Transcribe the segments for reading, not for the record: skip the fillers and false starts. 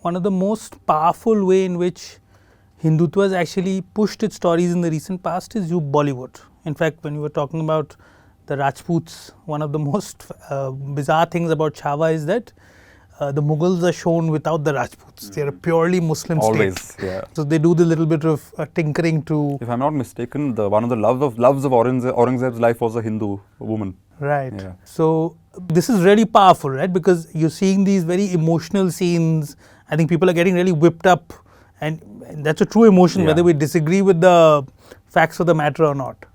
one of the most powerful way in which Hindutva has actually pushed its stories in the recent past is Bollywood. In fact, when you were talking about the Rajputs, one of the most bizarre things about Chhawa is that the Mughals are shown without the Rajputs. They are a purely Muslim Always, state. yeah. So they do the little bit of tinkering to... If I'm not mistaken, one of the loves of Aurangzeb's life was a Hindu woman. Right. Yeah. So this is really powerful, right? Because you're seeing these very emotional scenes. I think people are getting really whipped up, and that's a true emotion, whether we disagree with the facts of the matter or not.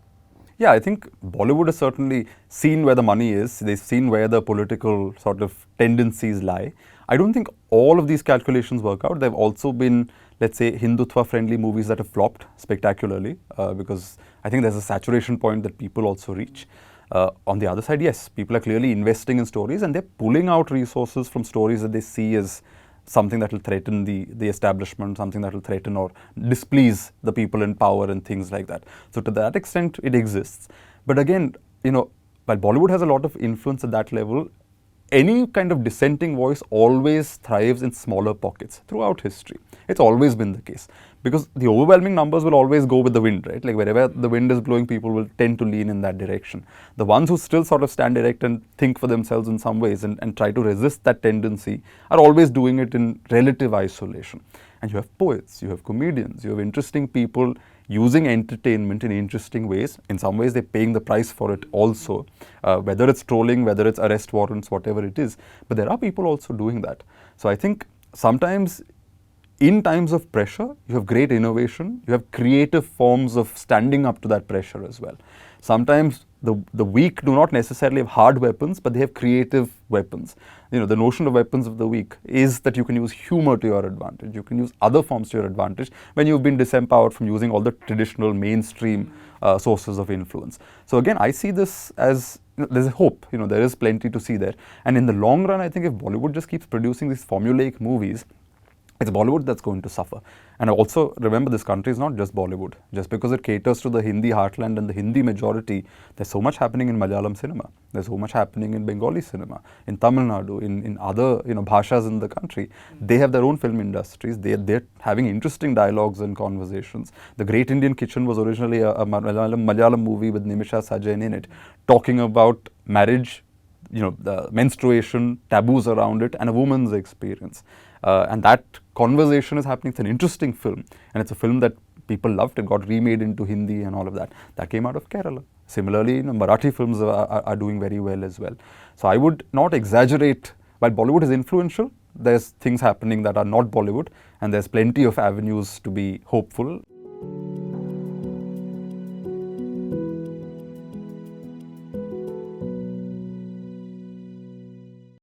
Yeah, I think Bollywood has certainly seen where the money is. They've seen where the political sort of tendencies lie. I don't think all of these calculations work out. There have also been, let's say, Hindutva-friendly movies that have flopped spectacularly because I think there's a saturation point that people also reach. On the other side, yes, people are clearly investing in stories and they're pulling out resources from stories that they see as something that will threaten the establishment, something that will threaten or displease the people in power and things like that. So to that extent, it exists. But again, while Bollywood has a lot of influence at that level, any kind of dissenting voice always thrives in smaller pockets throughout history. It's always been the case. Because the overwhelming numbers will always go with the wind, right? Like wherever the wind is blowing, people will tend to lean in that direction. The ones who still sort of stand erect and think for themselves in some ways and try to resist that tendency are always doing it in relative isolation. And you have poets, you have comedians, you have interesting people using entertainment in interesting ways. In some ways, they're paying the price for it also, whether it's trolling, whether it's arrest warrants, whatever it is. But there are people also doing that. So I think sometimes in times of pressure, you have great innovation, you have creative forms of standing up to that pressure as well. Sometimes the weak do not necessarily have hard weapons, but they have creative weapons. The notion of weapons of the weak is that you can use humor to your advantage. You can use other forms to your advantage when you've been disempowered from using all the traditional mainstream sources of influence. So again, I see this as there's a hope. There is plenty to see there. And in the long run, I think if Bollywood just keeps producing these formulaic movies, it's Bollywood that's going to suffer. And also remember, this country is not just Bollywood. Just because it caters to the Hindi heartland and the Hindi majority, there's so much happening in Malayalam cinema. There's so much happening in Bengali cinema, in Tamil Nadu, in other bhashas in the country. They have their own film industries. They're having interesting dialogues and conversations. The Great Indian Kitchen was originally a Malayalam movie with Nimisha Sajayan in it, talking about marriage, the menstruation, taboos around it, and a woman's experience. And that conversation is happening. It's an interesting film, and it's a film that people loved. It got remade into Hindi and all of that. That came out of Kerala. Similarly, Marathi films are doing very well as well. So I would not exaggerate. While Bollywood is influential, there's things happening that are not Bollywood, and there's plenty of avenues to be hopeful.